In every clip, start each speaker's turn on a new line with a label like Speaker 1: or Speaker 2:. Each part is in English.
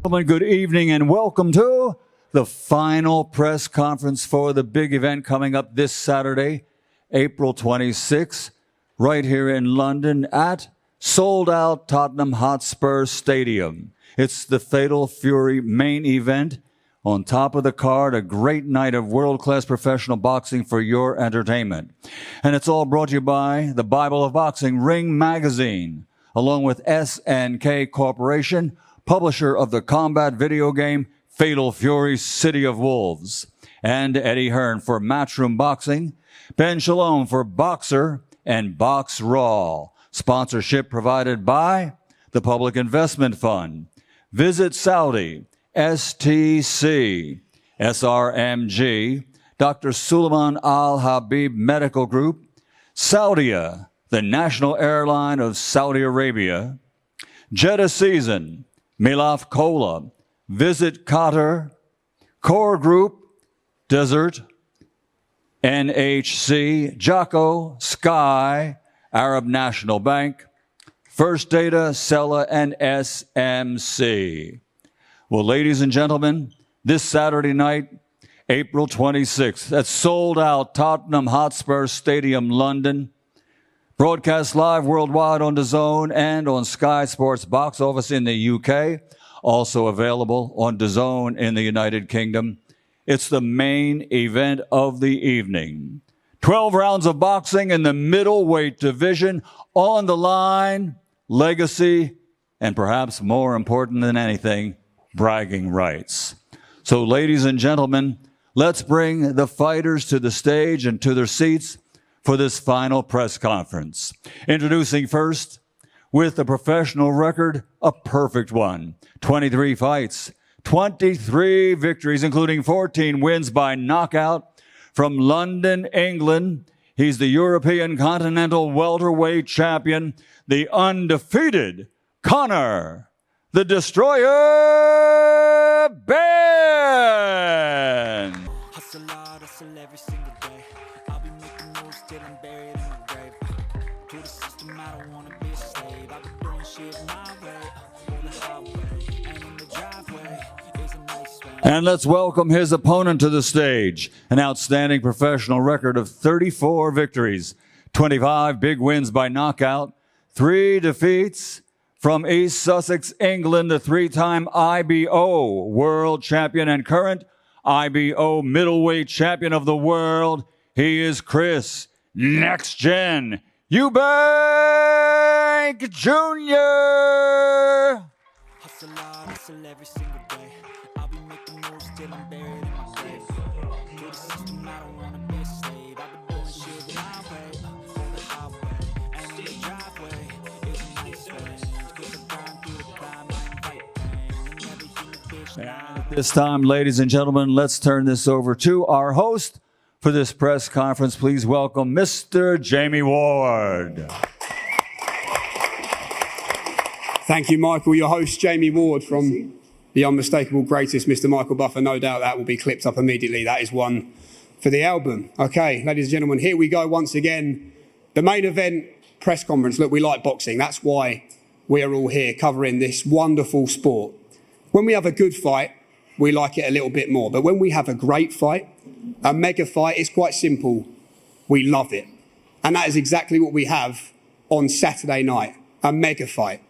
Speaker 1: Good evening and welcome to the final press conference for the big event coming up this Saturday, April 26th, right here in London at sold-out Tottenham Hotspur Stadium. It's the Fatal Fury main event. On top of the card, a great night of world-class professional boxing for your entertainment. And it's all brought to you by the Bible of Boxing, Ring Magazine, along with SNK Corporation, publisher of the combat video game Fatal Fury City of Wolves, and Eddie Hearn for Matchroom Boxing, Ben Shalom for Boxer, and Box Raw. Sponsorship provided by the Public Investment Fund, Visit Saudi, STC, SRMG, Dr. Suleiman Al Habib Medical Group, Saudia, the national airline of Saudi Arabia, Jeddah Season, Milaf Cola, Visit Qatar, Core Group, Desert, NHC, Jocko, Sky, Arab National Bank, First Data, Sella, and SMC. Well, ladies and gentlemen, this Saturday night, April 26th, at sold-out Tottenham Hotspur Stadium, London, broadcast live worldwide on DAZN and on Sky Sports Box Office in the UK, also available on DAZN in the United Kingdom. It's the main event of the evening. 12 rounds of boxing in the middleweight division, on the line, legacy, and perhaps more important than anything, bragging rights. So, ladies and gentlemen, let's bring the fighters to the stage and to their seats for this final press conference. Introducing first, with a professional record, a perfect one. 23 fights, 23 victories, including 14 wins by knockout. From London, England, he's the European Continental Welterweight Champion, the undefeated Conor, the Destroyer Benn.
Speaker 2: Hustle hard, hustle every single day. I'll be making moves till I'm buried in my grave. To the system, I don't wanna be a slave. I've been doing shit my way, on the highway, and in the driveway is a nice way.
Speaker 1: And let's welcome his opponent to the stage. An outstanding professional record of 34 victories, 25 big wins by knockout, 3 defeats. From East Sussex, England, the 3-time IBO world champion and current IBO middleweight champion of the world, he is Chris Next Gen Eubank Jr.
Speaker 2: Hustle hard, hustle every single day. I'll be making moves till I'm buried in my grave. To the system, I don't wanna be a slave. I've been doing shit my way, on the highway, and in the driveway is a nice way.
Speaker 1: And at this time, ladies and gentlemen, let's turn this over to our host for this press conference. Please welcome Mr. Jamie Ward.
Speaker 3: Thank you, Michael. Your host, Jamie Ward, from the unmistakable greatest, Mr. Michael Buffer. No doubt that will be clipped up immediately. That is one for the album. Okay, ladies and gentlemen, here we go once again. The main event press conference. Look, we like boxing. That's why we're all here covering this wonderful sport. When we have a good fight, we like it a little bit more. But when we have a great fight, a mega fight, it's quite simple. We love it. And that is exactly what we have on Saturday night, a mega fight.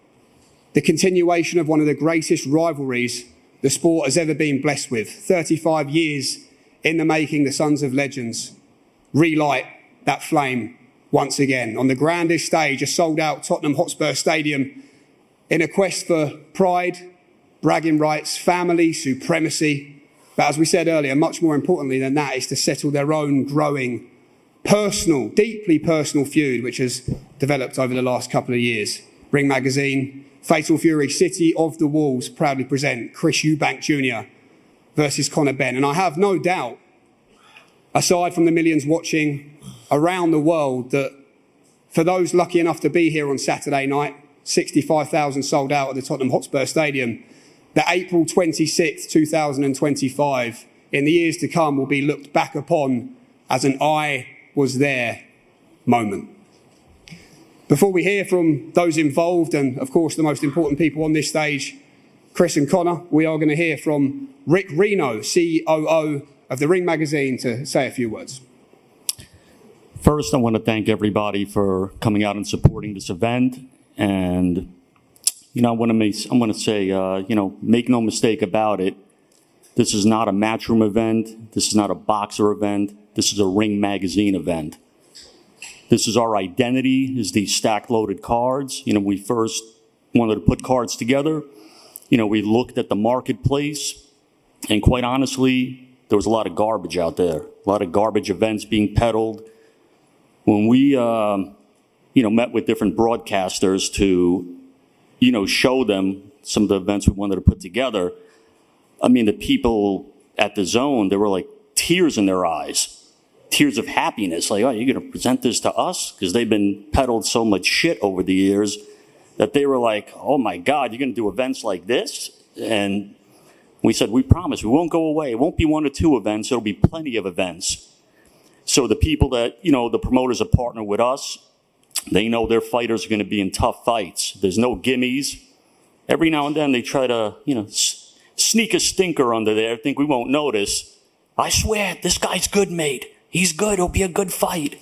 Speaker 3: The continuation of one of the greatest rivalries the sport has ever been blessed with. 35 years in the making, the Sons of Legends relight that flame once again on the grandest stage, a sold-out Tottenham Hotspur Stadium, in a quest for pride, bragging rights, family, supremacy. But as we said earlier, much more importantly than that is to settle their own growing, personal, deeply personal feud, which has developed over the last couple of years. Ring Magazine, Fatal Fury City of the Wolves proudly present Chris Eubank Jr. versus Conor Benn. And I have no doubt, aside from the millions watching around the world, that for those lucky enough to be here on Saturday night, 65,000 sold out at the Tottenham Hotspur Stadium, that April 26th, 2025, in the years to come, will be looked back upon as an I was there moment. Before we hear from those involved, and of course the most important people on this stage, Chris and Conor, we are going to hear from Rick Reno, COO of the Ring magazine, to say a few words.
Speaker 4: First, I want to thank everybody for coming out and supporting this event. And, I want to say, make no mistake about it. This is not a Matchroom event. This is not a Boxer event. This is a Ring magazine event. This is our identity, is these stack loaded cards. We first wanted to put cards together. We looked at the marketplace, and quite honestly, there was a lot of garbage out there, a lot of garbage events being peddled. When we, met with different broadcasters to, show them some of the events we wanted to put together, the people at the DAZN, there were like tears in their eyes, tears of happiness. Like, oh, you're going to present this to us? Because they've been peddled so much shit over the years that they were like, oh my God, you're going to do events like this? And we said, we promise, we won't go away. It won't be 1 or 2 events. It'll be plenty of events. So the people that, the promoters are partner with us, they know their fighters are going to be in tough fights. There's no gimmies. Every now and then they try to, sneak a stinker under there, think we won't notice. I swear, this guy's good, mate. He's good. It'll be a good fight.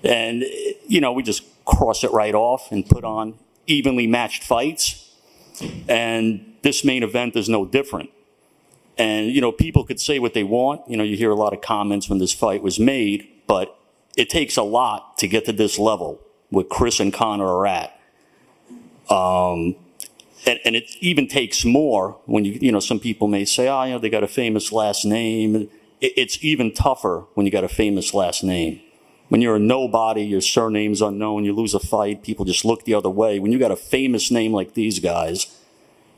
Speaker 4: And, we just cross it right off and put on evenly matched fights. And this main event is no different. And, people could say what they want. You hear a lot of comments when this fight was made, but it takes a lot to get to this level where Chris and Conor are at. And it even takes more when some people may say, they got a famous last name. It's even tougher when you got a famous last name. When you're a nobody, your surname's unknown, you lose a fight, people just look the other way. When you got a famous name like these guys,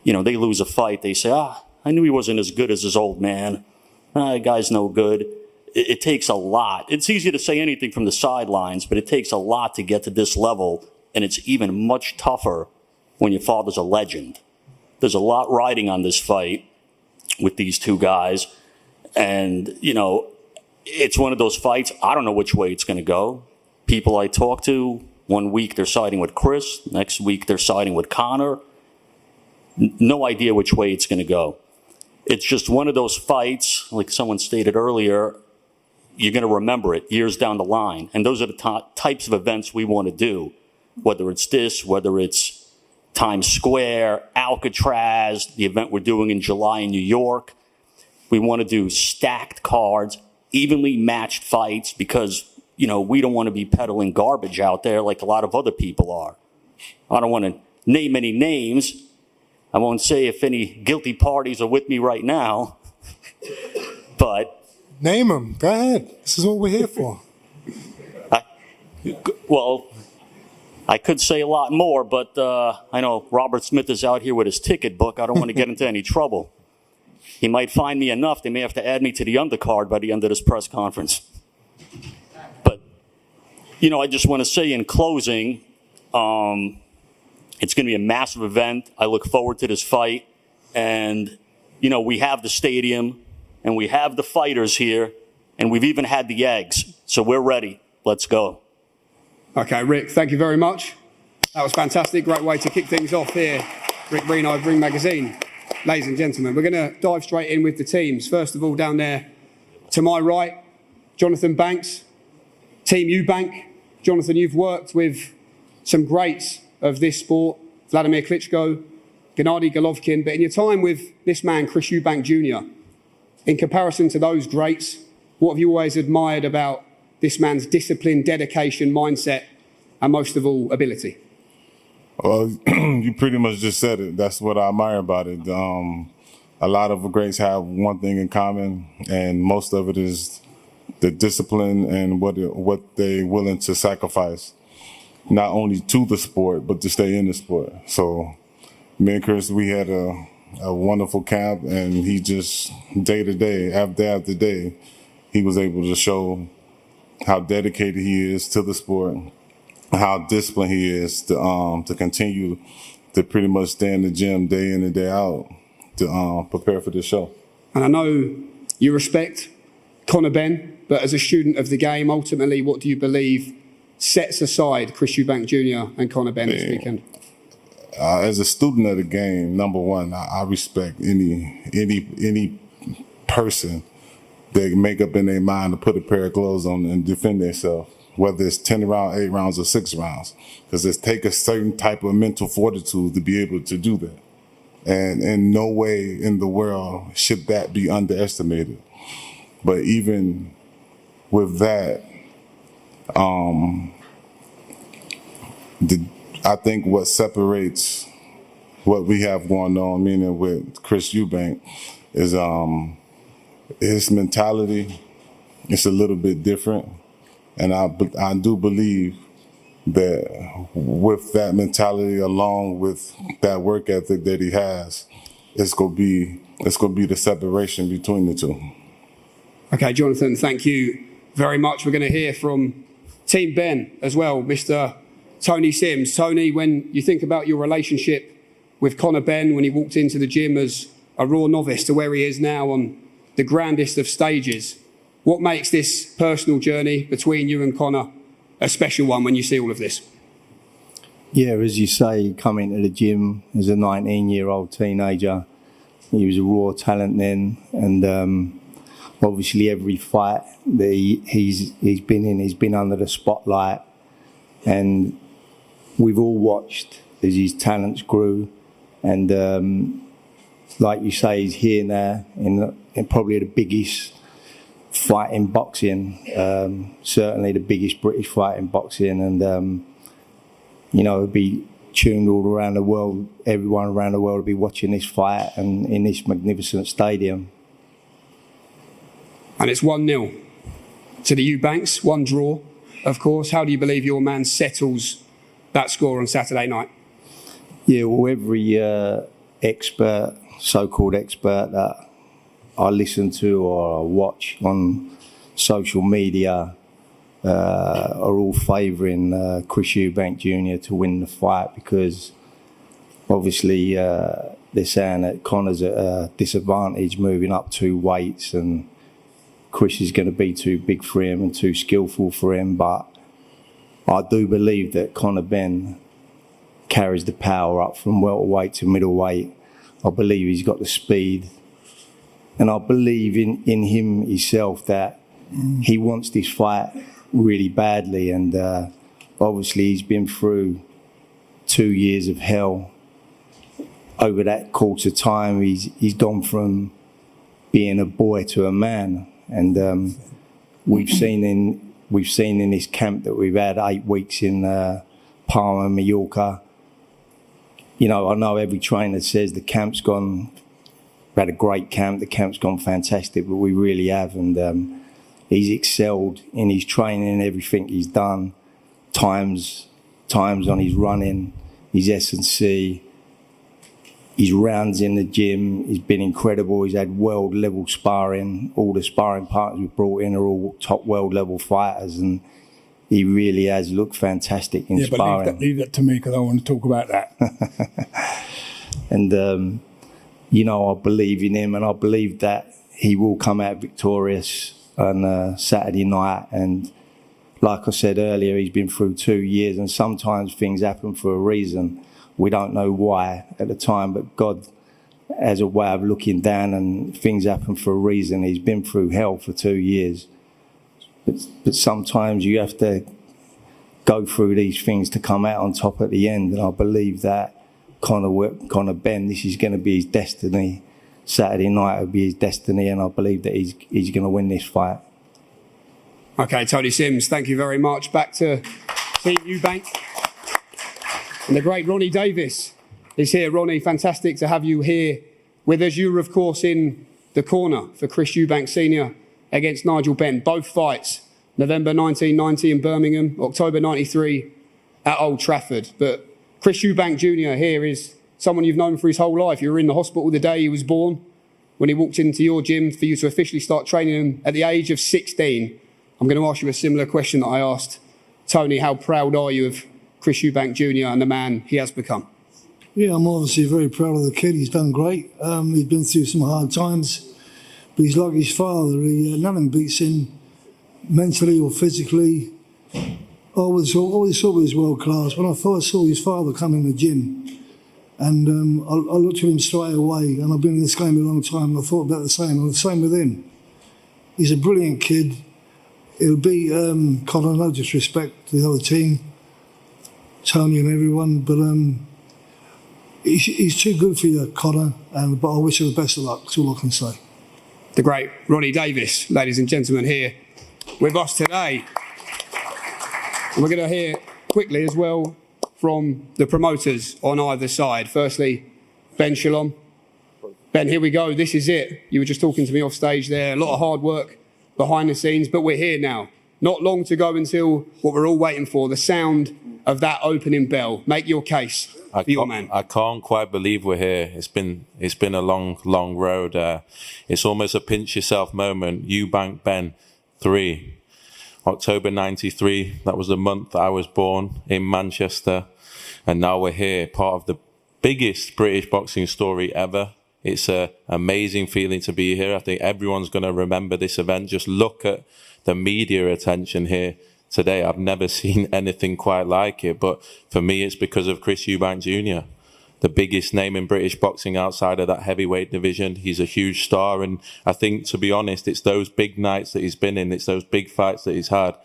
Speaker 4: they lose a fight, they say, I knew he wasn't as good as his old man. The guy's no good. It takes a lot. It's easy to say anything from the sidelines, but it takes a lot to get to this level, and it's even much tougher when your father's a legend. There's a lot riding on this fight with these 2 guys, and, it's one of those fights, I don't know which way it's going to go. People I talk to, 1 week they're siding with Chris, next week they're siding with Conor. No idea which way it's going to go. It's just one of those fights, like someone stated earlier, you're going to remember it years down the line. And those are the types of events we want to do, whether it's this, whether it's Times Square, Alcatraz, the event we're doing in July in New York. We want to do stacked cards, evenly matched fights, because, we don't want to be peddling garbage out there like a lot of other people are. I don't want to name any names. I won't say if any guilty parties are with me right now, but...
Speaker 5: Name them. Go ahead. This is what we're here for.
Speaker 4: I could say a lot more, but I know Robert Smith is out here with his ticket book. I don't want to get into any trouble. He might find me enough. They may have to add me to the undercard by the end of this press conference. But, I just want to say in closing, it's going to be a massive event. I look forward to this fight. And, we have the stadium, and we have the fighters here, and we've even had the eggs. So we're ready. Let's go.
Speaker 3: Okay, Rick, thank you very much. That was fantastic. Great way to kick things off here. Rick Reno of Ring Magazine. Ladies and gentlemen, we're going to dive straight in with the teams. First of all, down there to my right, Jonathan Banks, Team Eubank. Jonathan, you've worked with some greats of this sport, Vladimir Klitschko, Gennady Golovkin, but in your time with this man, Chris Eubank Jr., in comparison to those greats, what have you always admired about this man's discipline, dedication, mindset, and most of all, ability?
Speaker 6: Well, you pretty much just said it. That's what I admire about it. A lot of greats have one thing in common, and most of it is the discipline and what they're willing to sacrifice, not only to the sport, but to stay in the sport. So me and Chris, we had a wonderful camp, and he just day to day, after day, he was able to show how dedicated he is to the sport, how disciplined he is to continue to pretty much stay in the gym day in and day out to prepare for the show. And
Speaker 3: I know you respect Conor Benn, but as a student of the game, ultimately, what do you believe sets aside Chris Eubank Jr. and Conor Benn this weekend?
Speaker 6: as a student of the game, number one, I respect any person that make up in their mind to put a pair of clothes on and defend themselves, whether it's 10 rounds, 8 rounds, or 6 rounds, because it takes a certain type of mental fortitude to be able to do that. And in no way in the world should that be underestimated. But even with that, I think what separates what we have going on, meaning with Chris Eubank, is his mentality. It's a little bit different, and I do believe that with that mentality, along with that work ethic that he has, it's gonna be the separation between the two.
Speaker 3: Okay, Jonathan, thank you very much. We're going to hear from Team Ben as well, Mr. Tony Sims. Tony, when you think about your relationship with Conor Benn when he walked into the gym as a raw novice to where he is now on the grandest of stages, what makes this personal journey between you and Conor a special one when you see all of this?
Speaker 7: Yeah, as you say, coming to the gym as a 19-year-old teenager, he was a raw talent then, and obviously every fight that he's been in, he's been under the spotlight, and we've all watched as his talents grew, and like you say, he's here now in probably the biggest fight in boxing, certainly the biggest British fight in boxing, and it'll be tuned all around the world. Everyone around the world will be watching this fight and in this magnificent stadium.
Speaker 3: And it's 1-0 to the Eubanks, one draw, of course. How do you believe your man settles that score on Saturday night?
Speaker 7: Yeah, well, every so-called expert that I listen to or watch on social media are all favouring Chris Eubank Jr. to win the fight, because obviously they're saying that Conor's at a disadvantage moving up 2 weights, and Chris is going to be too big for him and too skillful for him. But I do believe that Conor Benn carries the power up from welterweight to middleweight. I believe he's got the speed, and I believe in him himself that he wants this fight really badly, and obviously he's been through 2 years of hell. Over that course of time, he's gone from being a boy to a man, and we've seen in this camp that we've had 8 weeks in Palma, Mallorca. I know every trainer says the camp's gone. We had a great camp. The camp's gone fantastic, but we really have, and he's excelled in his training and everything he's done. Times on his running, his S&C, his rounds in the gym. He's been incredible. He's had world level sparring. All the sparring partners we've brought in are all top world level fighters, and he really has looked fantastic in sparring.
Speaker 8: But leave that to me, because I want to talk about that.
Speaker 7: And I believe in him, and I believe that he will come out victorious on Saturday night. And like I said earlier, he's been through 2 years, and sometimes things happen for a reason. We don't know why at the time, but God has a way of looking down, and things happen for a reason. He's been through hell for 2 years. But sometimes you have to go through these things to come out on top at the end, and I believe that Conor Benn, this is going to be his destiny. Saturday night will be his destiny, and I believe that he's going to win this fight.
Speaker 3: Okay, Tony Sims, thank you very much. Back to Team Eubank. And the great Ronnie Davis is here. Ronnie, fantastic to have you here with us. You were, of course, in the corner for Chris Eubank Sr. against Nigel Benn. Both fights, November 1990 in Birmingham, October 93 at Old Trafford. But Chris Eubank Jr. here is someone you've known for his whole life. You were in the hospital the day he was born, when he walked into your gym for you to officially start training him at the age of 16. I'm going to ask you a similar question that I asked Tony. How proud are you of Chris Eubank Jr. and the man he has become?
Speaker 5: Yeah, I'm obviously very proud of the kid. He's done great. He's been through some hard times, but he's like his father. Nothing beats him mentally or physically. I always thought he was world class. When I first saw his father come in the gym, And I looked at him straight away, and I've been in this game a long time, and I thought about the same. And the same with him. He's a brilliant kid. He'll beat Conor, no disrespect to the other team, Tony and everyone, but he's too good for you, Conor, but I wish him the best of luck, that's all I can say.
Speaker 3: The great Ronnie Davis, ladies and gentlemen, here with us today. And we're going to hear quickly as well from the promoters on either side. Firstly, Ben Shalom. Ben, here we go. This is it. You were just talking to me off stage there. A lot of hard work behind the scenes, but we're here now. Not long to go until what we're all waiting for, the sound of that opening bell. Make your case for your man.
Speaker 9: I can't quite believe we're here. It's been a long road. It's almost a pinch yourself moment. Eubank Ben 3. October 93, that was the month that I was born in Manchester. And now we're here, part of the biggest British boxing story ever. It's an amazing feeling to be here. I think everyone's going to remember this event. Just look at the media attention here today. I've never seen anything quite like it. But for me, it's because of Chris Eubank Jr., the biggest name in British boxing outside of that heavyweight division. He's a huge star. And I think, to be honest, it's those big nights that he's been in, it's those big fights that he's had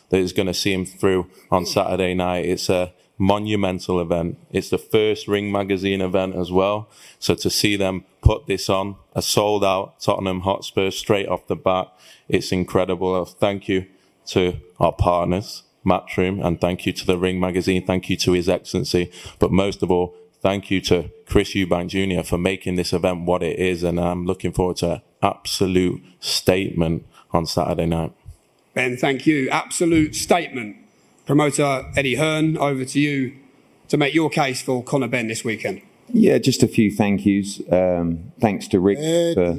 Speaker 9: that is going to see him through on Saturday night. It's a monumental event. It's the first Ring Magazine event as well. So to see them put this on, a sold out Tottenham Hotspur straight off the bat, it's incredible. Thank you to our partners, Matchroom, and thank you to the Ring Magazine. Thank you to His Excellency. But most of all, thank you to Chris Eubank Jr. for making this event what it is. And I'm looking forward to an absolute statement on Saturday night.
Speaker 3: Ben, thank you. Absolute statement. Promoter Eddie Hearn, over to you to make your case for Conor Benn this weekend.
Speaker 10: Yeah, just a few thank yous. Thanks to Rick. I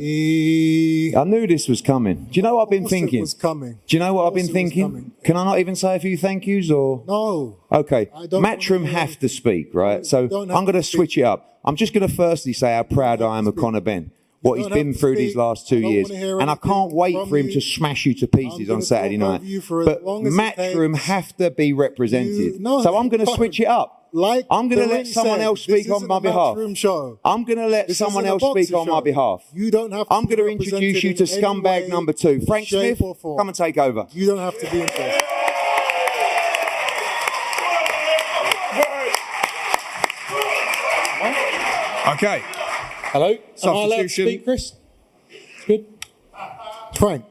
Speaker 10: knew this was coming. Do you know what I've been thinking?
Speaker 11: Was coming.
Speaker 10: Do you know what I've been thinking? Can I not even say a few thank yous or?
Speaker 11: No.
Speaker 10: Okay. Matchroom have to speak, right? So I'm going to switch it up. I'm just going to firstly say how proud I am of Conor Benn. What he's been through these last 2 years. And I can't wait for him to smash you to pieces on Saturday night. But Matchroom have to be represented. So I'm going to switch it up. I'm going to let someone else speak on my behalf. I'm going to let someone else speak on my behalf.
Speaker 11: You don't have.
Speaker 10: I'm going to introduce you to scumbag number 2. Frank Smith, come and take over.
Speaker 11: You don't have to be interested.
Speaker 3: Okay.
Speaker 11: Hello? Am I allowed to speak, Chris? Good. Frank,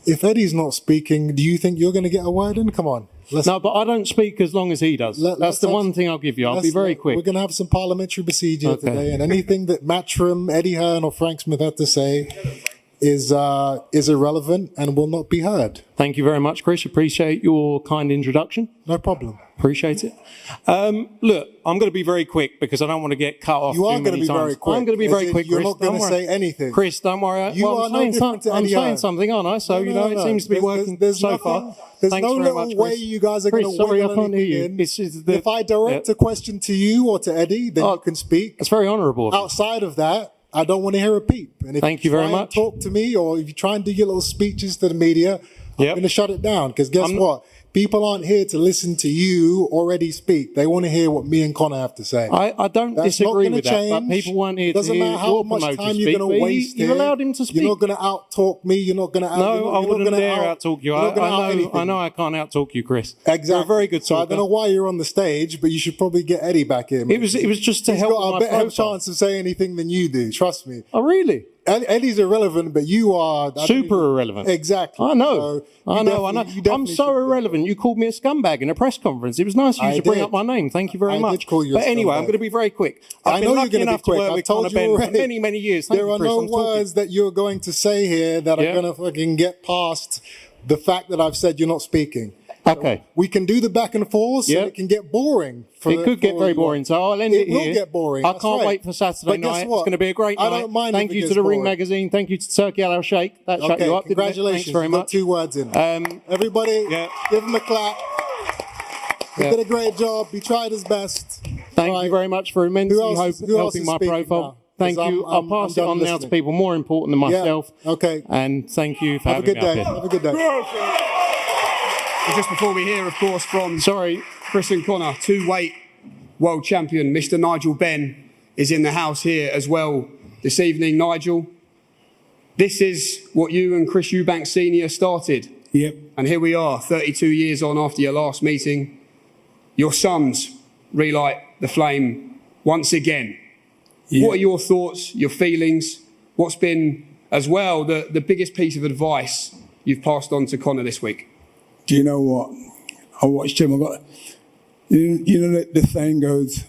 Speaker 11: if Eddie's not speaking, do you think you're going to get a word in? Come on.
Speaker 12: No, but I don't speak as long as he does. That's the one thing I'll give you. I'll be very quick.
Speaker 11: We're going to have some parliamentary procedure today, and anything that Matchroom, Eddie Hearn or Frank Smith have to say is irrelevant and will not be heard.
Speaker 12: Thank you very much, Chris. Appreciate your kind introduction.
Speaker 11: No problem.
Speaker 12: Appreciate it. Look, I'm going to be very quick because I don't want to get cut off.
Speaker 11: You are going to be very quick.
Speaker 12: I'm going to be very quick,
Speaker 11: You're
Speaker 12: Chris.
Speaker 11: not going to say anything.
Speaker 12: Chris, don't worry.
Speaker 11: You are no different to Eddie Hearn.
Speaker 12: I'm saying something, aren't I? So, it seems to be working so far.
Speaker 11: There's
Speaker 12: Thanks
Speaker 11: no
Speaker 12: very
Speaker 11: little
Speaker 12: much,
Speaker 11: way
Speaker 12: Chris.
Speaker 11: you guys are going to wiggle anything in. If I direct a question to you or to Eddie, then you can speak.
Speaker 12: That's very honourable.
Speaker 11: Outside of that, I don't want to hear a peep. And if
Speaker 12: Thank you very much.
Speaker 11: Talk to me, or if you try and do your little speeches to the media, I'm going to shut it down. Because guess what? People aren't here to listen to you already speak. They want to hear what me and Conor have to say.
Speaker 12: I don't disagree with that, but people weren't here to hear your promoter speak.
Speaker 11: You're going to waste
Speaker 12: you allowed him to speak.
Speaker 11: You're not going to out-talk me. You're not going to out...
Speaker 12: No, I wouldn't dare out-talk you. I know I can't out-talk you, Chris.
Speaker 11: Exactly.
Speaker 12: You're a very good talker.
Speaker 11: So I don't know why you're on the stage, but you should probably get Eddie back here.
Speaker 12: It was just to help my profile.
Speaker 11: He's got a better chance of saying anything than you do, trust me.
Speaker 12: Oh, really?
Speaker 11: Eddie's irrelevant, but you are...
Speaker 12: Super irrelevant.
Speaker 11: Exactly.
Speaker 12: I know. I know. I'm so irrelevant. You called me a scumbag in a press conference. It was nice of you to bring up my name. Thank you very much.
Speaker 11: I did call you a
Speaker 12: But anyway,
Speaker 11: scumbag.
Speaker 12: I'm going to be very quick.
Speaker 11: I know you're going to be quick. I've told you already.
Speaker 12: For many, many years.
Speaker 11: There are no words that you're going to say here that are going to fucking get past the fact that I've said you're not speaking.
Speaker 12: Okay.
Speaker 11: We can do the back and forth, and it can get boring.
Speaker 12: It could get very boring, so I'll end it here.
Speaker 11: It will get boring.
Speaker 12: I can't wait for Saturday night. It's going to be a great night.
Speaker 11: I don't mind.
Speaker 12: Thank you to the Ring Magazine. Thank you to Turkey Al Sheikh. That shut you up.
Speaker 11: Congratulations.
Speaker 12: Thanks very much.
Speaker 11: Got 2 words in. Everybody, give him a clap. He did a great job. He tried his best.
Speaker 12: Thank you very much for immensely helping my profile. Thank you. I'll pass it on now to people more important than myself.
Speaker 11: Okay.
Speaker 12: And thank you for having me up here.
Speaker 11: Have a good day.
Speaker 3: Just before we hear, of course, from Chris and Conor, 2-weight world champion, Mr. Nigel Benn, is in the house here as well this evening. Nigel, this is what you and Chris Eubank Sr. started.
Speaker 8: Yep.
Speaker 3: And here we are, 32 years on after your last meeting. Your sons relight the flame once again.
Speaker 8: Yep.
Speaker 3: What are your thoughts, your feelings? What's been, as well, the biggest piece of advice you've passed on to Conor this week?
Speaker 8: Do you know what? I watched him. You know the saying goes,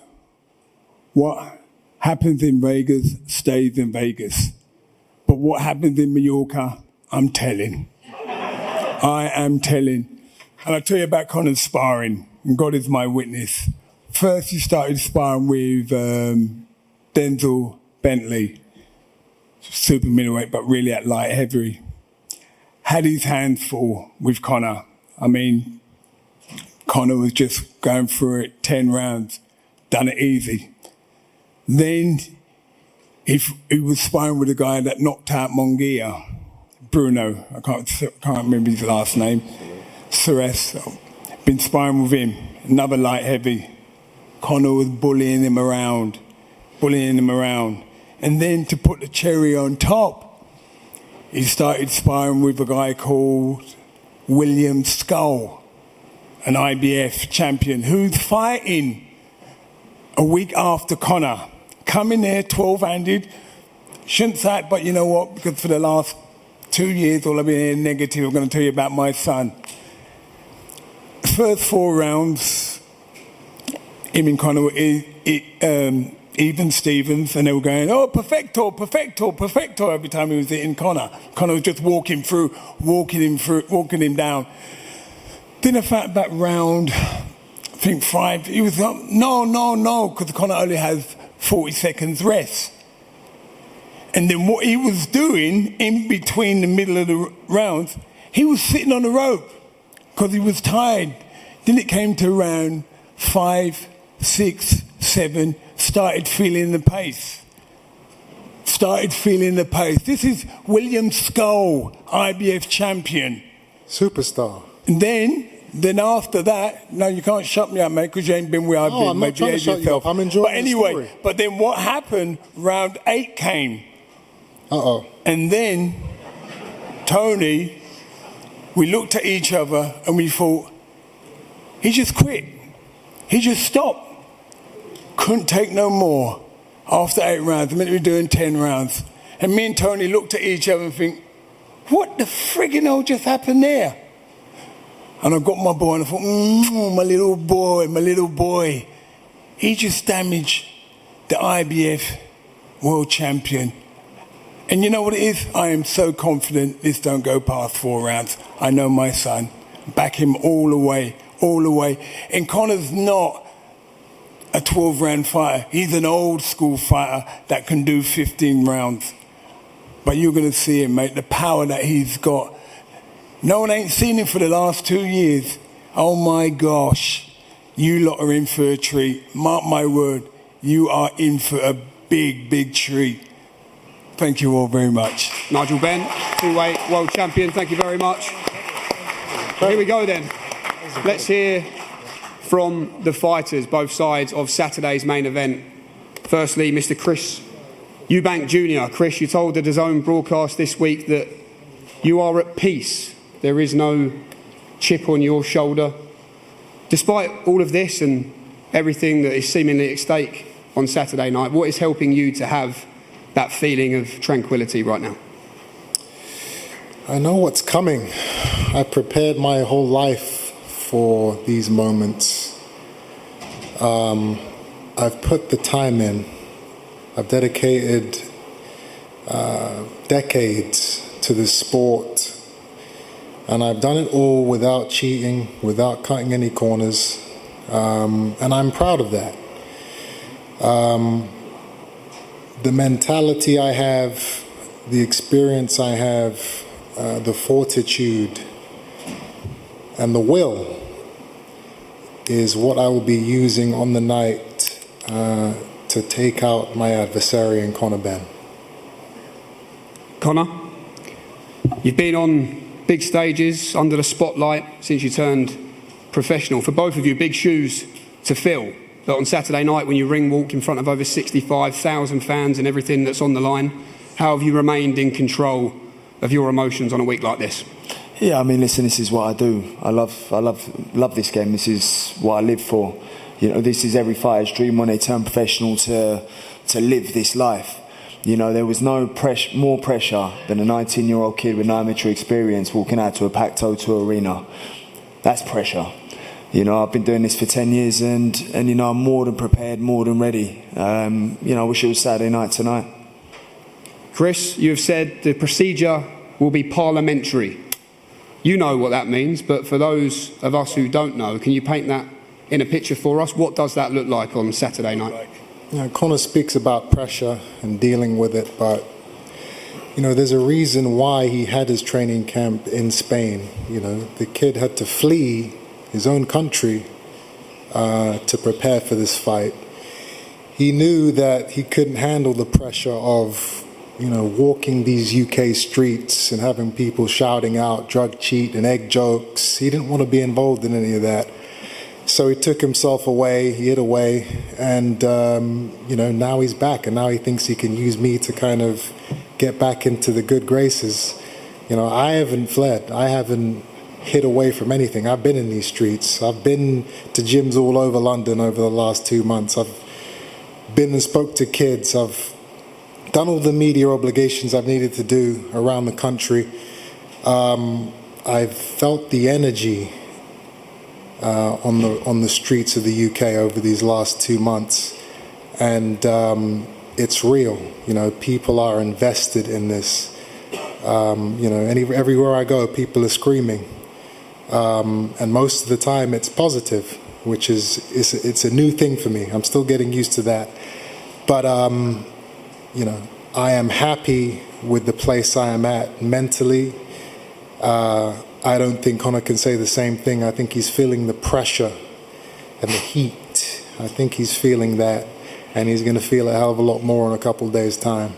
Speaker 8: what happens in Vegas stays in Vegas. But what happens in Mallorca, I'm telling. I am telling. And I'll tell you about Conor's sparring, and God is my witness. First, he started sparring with Denzel Bentley, super middleweight, but really at light heavy. Had his hands full with Conor. I mean, Conor was just going through it, 10 rounds, done it easy. Then he was sparring with a guy that knocked out Munguia, Bruno, I can't remember his last name, Suarez. Been sparring with him, another light heavy. Conor was bullying him around. And then to put the cherry on top, he started sparring with a guy called William Skull, an IBF champion, who's fighting a week after Conor. Coming there 12-handed, shouldn't say it, but you know what, because for the last 2 years, all I've been hearing negative, I'm going to tell you about my son. First 4 rounds, him and Conor were even Stevens, and they were going, oh, perfecto every time he was hitting Conor. Conor was just walking him down. Then I found that round, I think 5, he was like, no, because Conor only has 40 seconds rest. And then what he was doing in between the middle of the rounds, he was sitting on the rope because he was tired. Then it came to round 5, 6, 7, started feeling the pace. This is William Skull, IBF champion.
Speaker 11: Superstar.
Speaker 8: And then after that, no, you can't shut me up, mate, because you ain't been where I've been.
Speaker 11: I'm not trying to shut you up. I'm enjoying
Speaker 8: But anyway,
Speaker 11: the story.
Speaker 8: but then what happened, round 8 came.
Speaker 11: Uh-oh.
Speaker 8: And then, Tony, we looked at each other and we thought, he just quit. He just stopped. Couldn't take no more. After 8 rounds, I meant to be doing 10 rounds. And me and Tony looked at each other and think, what the friggin' hell just happened there? And I got my boy and I thought, my little boy. He just damaged the IBF world champion. And you know what it is? I am so confident this don't go past 4 rounds. I know my son. Back him all the way. And Conor's not a 12-round fighter. He's an old school fighter that can do 15 rounds. But you're going to see him, mate, the power that he's got. No one ain't seen him for the last 2 years. Oh my gosh. You lot are in for a treat. Mark my word. You are in for a big, big treat. Thank you all very much.
Speaker 3: Nigel Benn, two-weight world champion, thank you very much. Here we go then. Let's hear from the fighters, both sides of Saturday's main event. Firstly, Mr. Chris Eubank Jr. Chris, you told the DAZN broadcast this week that you are at peace. There is no chip on your shoulder. Despite all of this and everything that is seemingly at stake on Saturday night, what is helping you to have that feeling of tranquility right now?
Speaker 11: I know what's coming. I prepared my whole life for these moments. I've put the time in. I've dedicated decades to this sport, and I've done it all without cheating, without cutting any corners, and I'm proud of that. The mentality I have, the experience I have, the fortitude and the will is what I will be using on the night to take out my adversary in Conor Benn.
Speaker 3: Conor, you've been on big stages, under the spotlight, since you turned professional. For both of you, big shoes to fill. But on Saturday night, when you ring walk in front of over 65,000 fans and everything that's on the line, how have you remained in control of your emotions on a week like this?
Speaker 13: Yeah, I mean, listen, this is what I do. I love this game. This is what I live for. You know, this is every fighter's dream when they turn professional to live this life. You know, there was no more pressure than a 19-year-old kid with no amateur experience walking out to a packed O2 arena. That's pressure. You know, I've been doing this for 10 years and you know, I'm more than prepared, more than ready. You know, I wish it was Saturday night tonight.
Speaker 3: Chris, you have said the procedure will be parliamentary. You know what that means, but for those of us who don't know, can you paint that in a picture for us? What does that look like on Saturday night?
Speaker 11: You know, Conor speaks about pressure and dealing with it, but you know, there's a reason why he had his training camp in Spain. You know, the kid had to flee his own country to prepare for this fight. He knew that he couldn't handle the pressure of, you know, walking these UK streets and having people shouting out drug cheat and egg jokes. He didn't want to be involved in any of that. So he took himself away, he hid away, and, you know, now he's back, and now he thinks he can use me to kind of get back into the good graces. You know, I haven't fled. I haven't hid away from anything. I've been in these streets. I've been to gyms all over London over the last 2 months. I've been and spoke to kids. I've done all the media obligations I've needed to do around the country. I've felt the energy on the streets of the UK over these last 2 months, and it's real. You know, people are invested in this. You know, everywhere I go, people are screaming, and most of the time it's positive, which is it's a new thing for me. I'm still getting used to that, but you know, I am happy with the place I am at mentally. I don't think Conor can say the same thing. I think he's feeling the pressure and the heat. I think he's feeling that, and he's going to feel a hell of a lot more in a couple of days' time.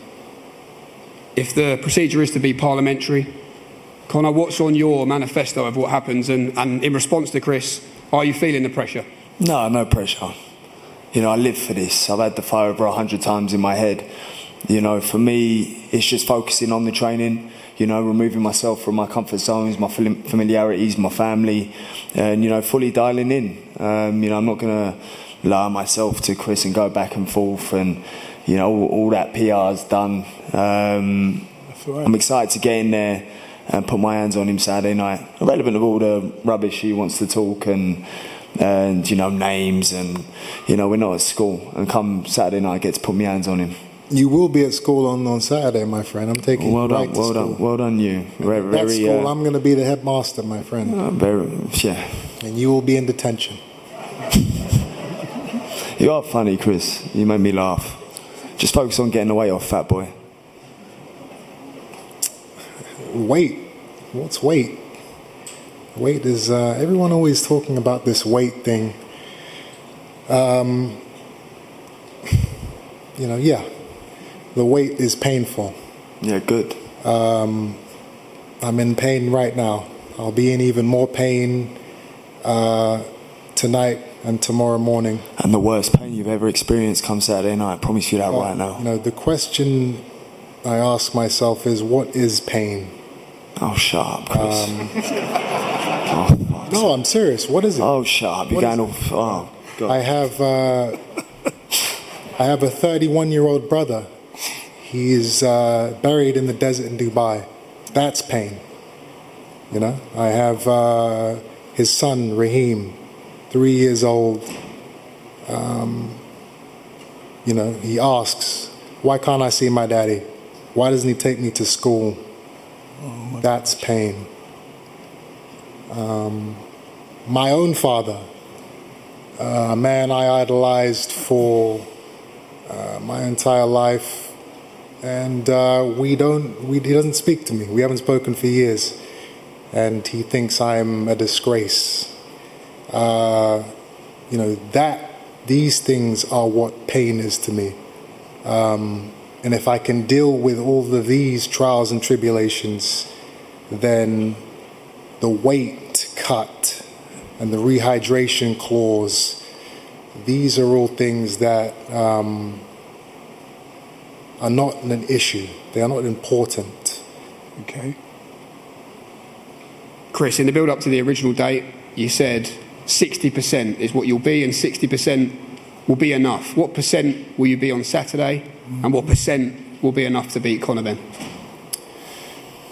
Speaker 3: If the procedure is to be parliamentary, Conor, what's on your manifesto of what happens? And in response to Chris, are you feeling the pressure?
Speaker 13: No pressure. You know, I live for this. I've had the fight over 100 times in my head. You know, for me, it's just focusing on the training. You know, removing myself from my comfort zones, my familiarities, my family, and, you know, fully dialing in. You know, I'm not going to allow myself to Chris and go back and forth, and, you know, all that PR's done. I'm excited to get in there and put my hands on him Saturday night. Irrelevant of all the rubbish he wants to talk and you know, names, and, you know, we're not at school. And come Saturday night, I get to put my hands on him.
Speaker 11: You will be at school on Saturday, my friend. I'm taking you right to school.
Speaker 13: Well done, you.
Speaker 11: At school, I'm going to be the headmaster, my friend.
Speaker 13: Yeah.
Speaker 11: And you will be in detention.
Speaker 13: You are funny, Chris. You made me laugh. Just focus on getting the weight off, fat boy.
Speaker 11: Weight? What's weight? Weight is, everyone always talking about this weight thing. You know, yeah. The weight is painful.
Speaker 13: Yeah, good.
Speaker 11: I'm in pain right now. I'll be in even more pain tonight and tomorrow morning.
Speaker 13: And the worst pain you've ever experienced comes Saturday night. I promise you that right now.
Speaker 11: You know, the question I ask myself is, what is pain?
Speaker 13: Oh, shut up, Chris.
Speaker 11: No, I'm serious. What is it?
Speaker 13: Oh, shut up. You're going off. Oh, God.
Speaker 11: I have a 31-year-old brother. He is buried in the desert in Dubai. That's pain. You know, I have his son, Raheem, 3 years old. You know, he asks, why can't I see my daddy? Why doesn't he take me to school? That's pain. My own father, a man I idolized for my entire life, and he doesn't speak to me. We haven't spoken for years, and he thinks I'm a disgrace. You know, these things are what pain is to me. And if I can deal with all of these trials and tribulations, then the weight cut and the rehydration clause, these are all things that are not an issue. They are not important.
Speaker 3: Okay. Chris, in the build-up to the original date, you said 60% is what you'll be and 60% will be enough. What percent will you be on Saturday and what percent will be enough to beat Conor Benn?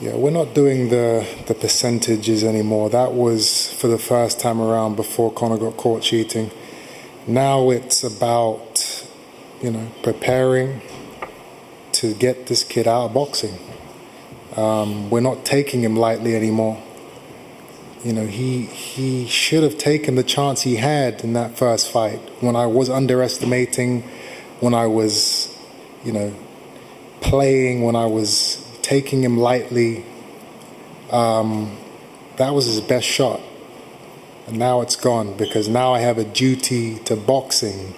Speaker 11: Yeah, we're not doing the percentages anymore. That was for the first time around before Conor got caught cheating. Now it's about, preparing to get this kid out of boxing. We're not taking him lightly anymore. He should have taken the chance he had in that first fight. When I was underestimating, when I was, playing, when I was taking him lightly, that was his best shot. And now it's gone, because now I have a duty to boxing,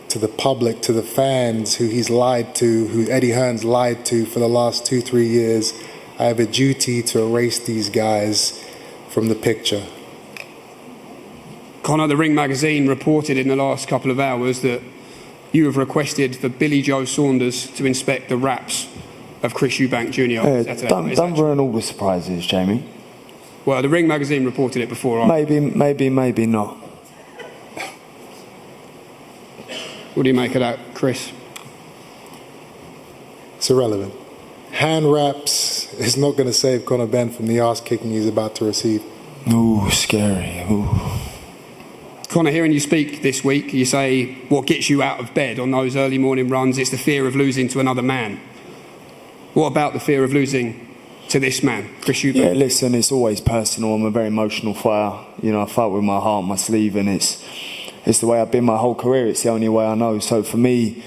Speaker 11: to the public, to the fans who he's lied to, who Eddie Hearn's lied to for the last 2-3 years. I have a duty to erase these guys from the picture.
Speaker 3: Conor, the Ring magazine reported in the last couple of hours that you have requested for Billy Joe Saunders to inspect the raps of Chris Eubank Jr. on Saturday.
Speaker 13: Don't ruin all the surprises, Jamie.
Speaker 3: Well, the Ring magazine reported it before.
Speaker 13: Maybe not.
Speaker 3: What do you make of that, Chris?
Speaker 11: It's irrelevant. Hand wraps is not going to save Conor Benn from the arse kicking he's about to receive.
Speaker 13: Ooh, scary. Ooh.
Speaker 3: Conor, hearing you speak this week, you say what gets you out of bed on those early morning runs, it's the fear of losing to another man. What about the fear of losing to this man, Chris Eubank?
Speaker 13: Yeah, listen, it's always personal. I'm a very emotional fighter. I fight with my heart on my sleeve, and it's the way I've been my whole career. It's the only way I know. So for me,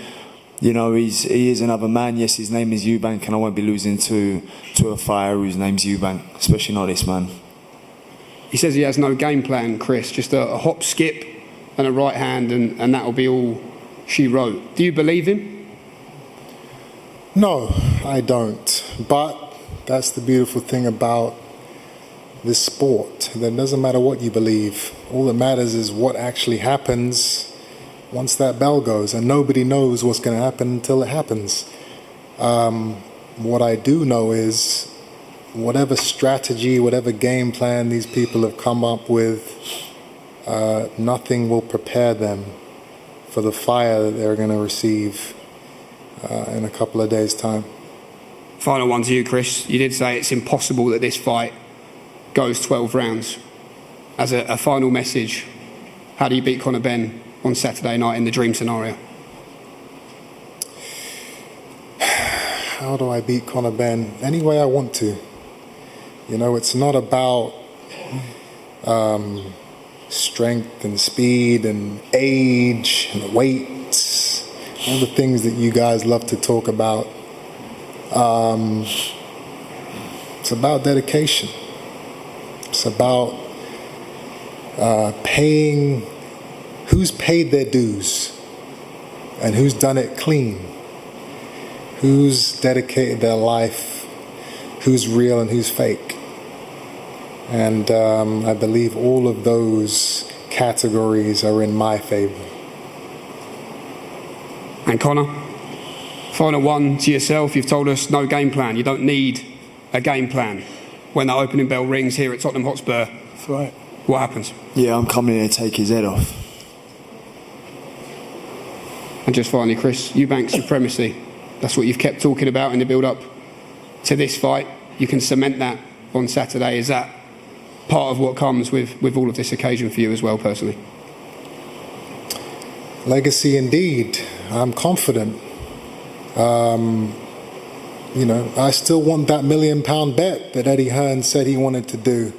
Speaker 13: he is another man. Yes, his name is Eubank, and I won't be losing to a fighter whose name's Eubank, especially not this man.
Speaker 3: He says he has no game plan, Chris, just a hop, skip and a right hand, and that'll be all she wrote. Do you believe him?
Speaker 11: No, I don't. But that's the beautiful thing about this sport. It doesn't matter what you believe. All that matters is what actually happens once that bell goes, and nobody knows what's going to happen until it happens. What I do know is whatever strategy, whatever game plan these people have come up with, nothing will prepare them for the fire that they're going to receive in a couple of days' time.
Speaker 3: Final one to you, Chris. You did say it's impossible that this fight goes 12 rounds. As a final message, how do you beat Conor Benn on Saturday night in the dream scenario?
Speaker 11: How do I beat Conor Benn? Any way I want to. It's not about strength and speed and age and weight, all the things that you guys love to talk about. It's about dedication. It's about paying who's paid their dues and who's done it clean, who's dedicated their life, who's real and who's fake. And I believe all of those categories are in my favor.
Speaker 3: And Conor, final one to yourself. You've told us no game plan. You don't need a game plan. When that opening bell rings here at Tottenham Hotspur,
Speaker 8: That's right.
Speaker 3: What happens?
Speaker 13: Yeah, I'm coming in to take his head off.
Speaker 3: And just finally, Chris, Eubank supremacy. That's what you've kept talking about in the build-up to this fight. You can cement that on Saturday. Is that part of what comes with all of this occasion for you as well, personally?
Speaker 11: Legacy indeed. I'm confident. I still want that £1 million bet that Eddie Hearn said he wanted to do.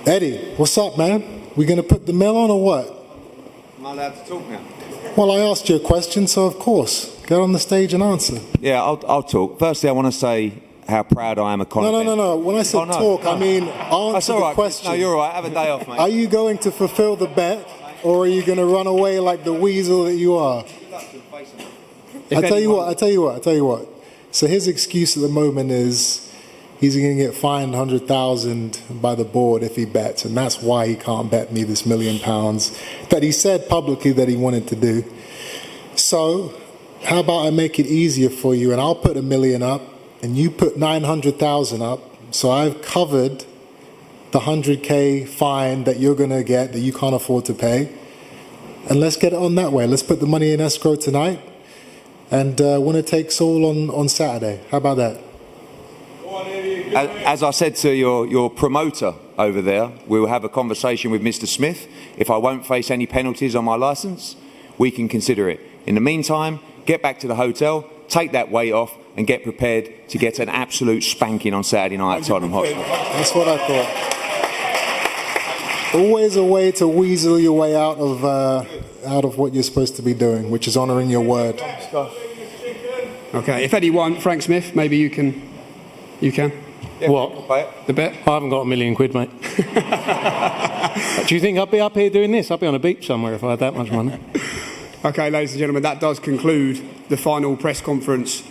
Speaker 11: Eddie, what's up, man? We going to put the mill on or what?
Speaker 10: Am I allowed to talk now?
Speaker 11: Well, I asked you a question, so of course, get on the stage and answer.
Speaker 10: Yeah, I'll talk. Firstly, I want to say how proud I am of Conor Benn.
Speaker 11: No. When I said talk, I mean answer the question.
Speaker 10: No, you're all right. Have a day off, mate.
Speaker 11: Are you going to fulfill the bet, or are you going to run away like the weasel that you are? I tell you what. So his excuse at the moment is, he's going to get fined 100,000 by the board if he bets, and that's why he can't bet me this £1 million that he said publicly that he wanted to do. So how about I make it easier for you, and I'll put $1 million up, and you put 900,000 up, so I've covered the 100K fine that you're going to get that you can't afford to pay, and let's get it on that way. Let's put the money in escrow tonight, and winner takes all on Saturday. How about that?
Speaker 10: As I said to your promoter over there, we'll have a conversation with Mr. Smith. If I won't face any penalties on my licence, we can consider it. In the meantime, get back to the hotel, take that weight off, and get prepared to get an absolute spanking on Saturday night at Tottenham Hotspur.
Speaker 11: That's what I thought. Always a way to weasel your way out of what you're supposed to be doing, which is honouring your word.
Speaker 3: Okay, if Eddie won, Frank Smith, maybe you can.
Speaker 10: Yeah,
Speaker 12: what?
Speaker 3: The bet?
Speaker 12: I haven't got £1 million, mate. Do you think I'd be up here doing this? I'd be on a beach somewhere if I had that much money.
Speaker 3: Okay, ladies and gentlemen, that does conclude the final press conference.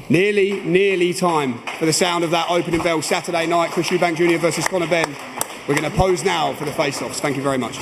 Speaker 3: Nearly time for the sound of that opening bell Saturday night. Chris Eubank Jr. versus Conor Benn. We're going to pose now for the face-offs. Thank you very much.